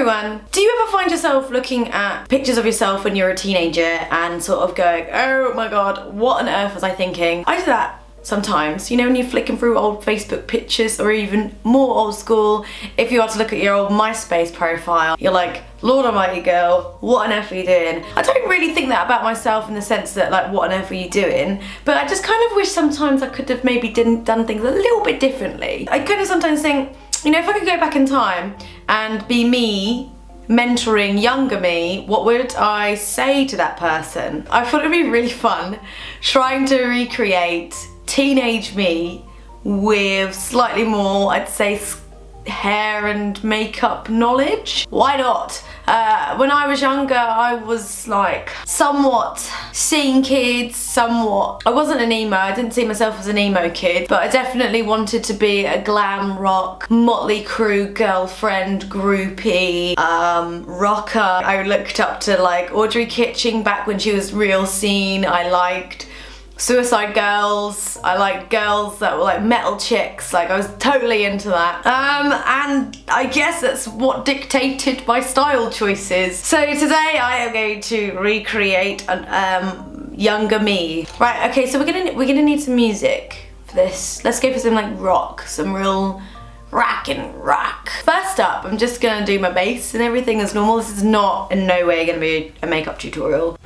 everyone, do you ever find yourself looking at pictures of yourself when you're a teenager and sort of going, oh my god, what on earth was I thinking? I do that sometimes, you know, when you're flicking through old Facebook pictures, or even more old school, if you are to look at your old MySpace profile, you're like, Lord almighty girl, what on earth are you doing? I don't really think that about myself in the sense that like, what on earth are you doing? But I just kind of wish sometimes I could have maybe done things a little bit differently. I kind of sometimes think, you know, if I could go back in time and be me mentoring younger me, what would I say to that person? I thought it'd be really fun trying to recreate teenage me with slightly more, I'd say, hair and makeup knowledge. Why not? When I was younger, I was like somewhat seeing kids, I wasn't an emo, I didn't see myself as an emo kid, but I definitely wanted to be a glam rock, Motley Crue girlfriend, groupie, rocker. I looked up to like Audrey Kitching back when she was real scene. I liked Suicide Girls. I liked girls that were like metal chicks. Like I was totally into that. And I guess that's what dictated my style choices. So today I am going to recreate an younger me. Right, okay, so we're gonna need some music for this. Let's go for some like rock, some real rockin' rock. First up, I'm just gonna do my bass and everything as normal. This is not in no way gonna be a makeup tutorial.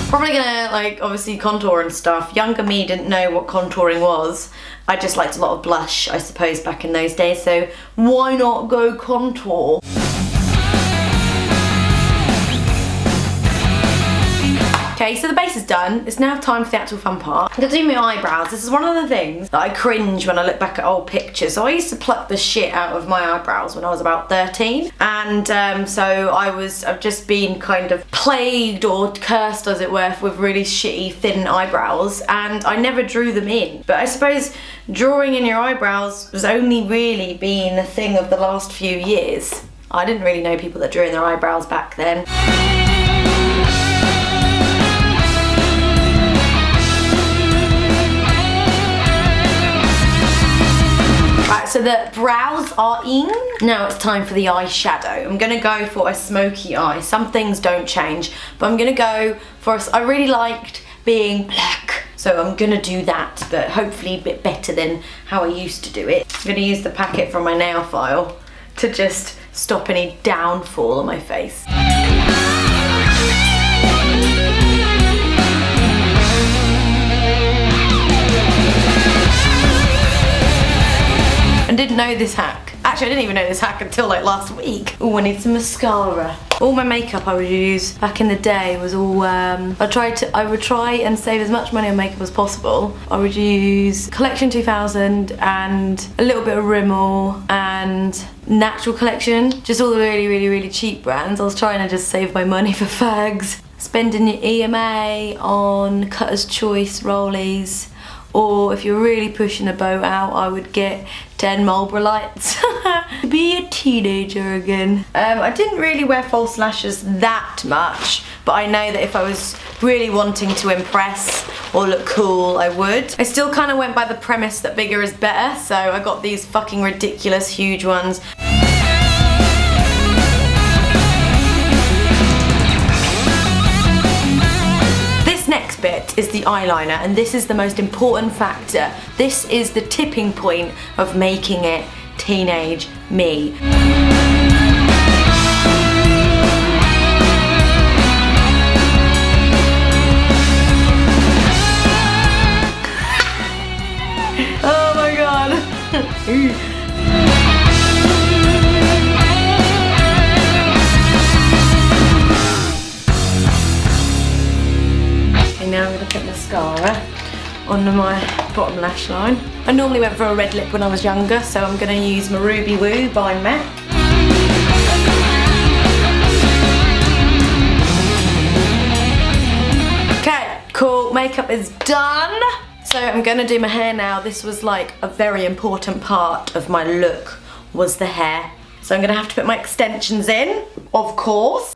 Probably gonna like obviously contour and stuff. Younger me didn't know what contouring was. I just liked a lot of blush, I suppose, back in those days, so why not go contour? Okay, so the base is done. It's now time for the actual fun part. I'm gonna do my eyebrows. This is one of the things that I cringe when I look back at old pictures. So I used to pluck the shit out of my eyebrows when I was about 13. And so I've just been kind of plagued or cursed, as it were, with really shitty thin eyebrows. And I never drew them in. But I suppose drawing in your eyebrows has only really been a thing of the last few years. I didn't really know people that drew in their eyebrows back then. So the brows are in. Now it's time for the eyeshadow. I'm gonna go for a smoky eye. Some things don't change, but I'm gonna go for I really liked being black. So I'm gonna do that, but hopefully a bit better than how I used to do it. I'm gonna use the packet from my nail file to just stop any downfall on my face. I didn't know this hack. Actually, I didn't even know this hack until like last week. Oh, I need some mascara. All my makeup I would use back in the day was all, I would try and save as much money on makeup as possible. I would use Collection 2000 and a little bit of Rimmel and Natural Collection. Just all the really, really, really cheap brands. I was trying to just save my money for fags. Spending your EMA on Cutter's Choice rollies. Or if you're really pushing the boat out, I would get 10 Marlboro Lights. Be a teenager again. I didn't really wear false lashes that much, but I know that if I was really wanting to impress or look cool, I would. I still kind of went by the premise that bigger is better, so I got these fucking ridiculous huge ones. Next bit is the eyeliner, and this is the most important factor. This is the tipping point of making it teenage me. Oh my god. Now I'm going to put mascara under my bottom lash line. I normally went for a red lip when I was younger, so I'm going to use my Ruby Woo by MAC. Okay, cool, makeup is done. So I'm going to do my hair now. This was like a very important part of my look, was the hair. So I'm going to have to put my extensions in, of course.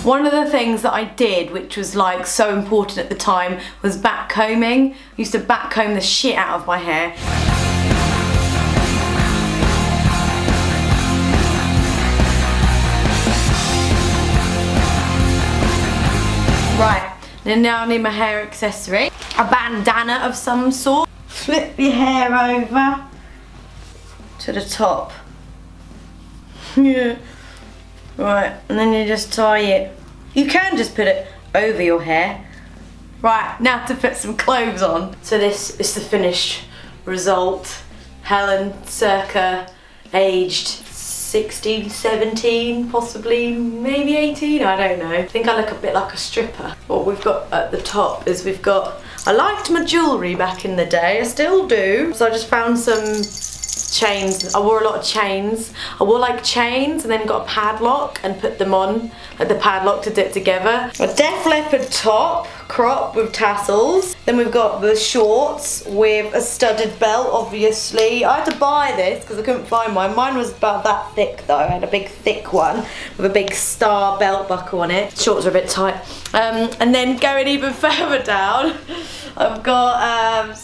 One of the things that I did, which was like so important at the time, was back combing. I used to back comb the shit out of my hair. Right, then now I need my hair accessory. A bandana of some sort. Flip your hair over to the top. Yeah. Right, and then you just tie it. You can just put it over your hair. Right, now to put some clothes on. So this is the finished result. Helen, circa aged 16, 17, possibly, maybe 18, I don't know. I think I look a bit like a stripper. What we've got at the top is I liked my jewellery back in the day, I still do. So I just found some chains. I wore a lot of chains. I wore like chains and then got a padlock and put them on, like the padlock to dip together. A Def Leppard top, crop with tassels. Then we've got the shorts with a studded belt, obviously. I had to buy this because I couldn't find mine. Mine was about that thick though. I had a big thick one with a big star belt buckle on it. Shorts are a bit tight. And then going even further down, I've got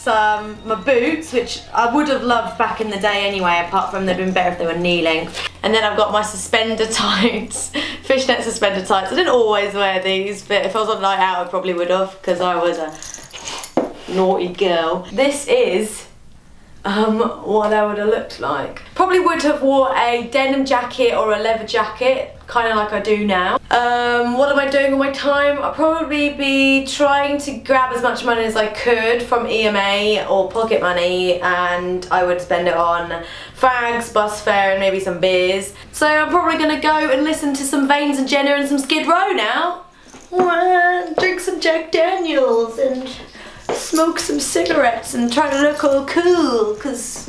my boots, which I would have loved back in the day anyway, apart from they'd been better if they were knee length. And then I've got my suspender tights, fishnet suspender tights. I didn't always wear these, but if I was on a night out I probably would have, because I was a naughty girl. This is what I would have looked like. Probably would have wore a denim jacket or a leather jacket, kind of like I do now. What am I doing with my time? I'll probably be trying to grab as much money as I could from EMA or pocket money, and I would spend it on fags, bus fare, and maybe some beers. So I'm probably gonna go and listen to some Veins and Jenna and some Skid Row now. Drink some Jack Daniels and smoke some cigarettes and try to look all cool, cause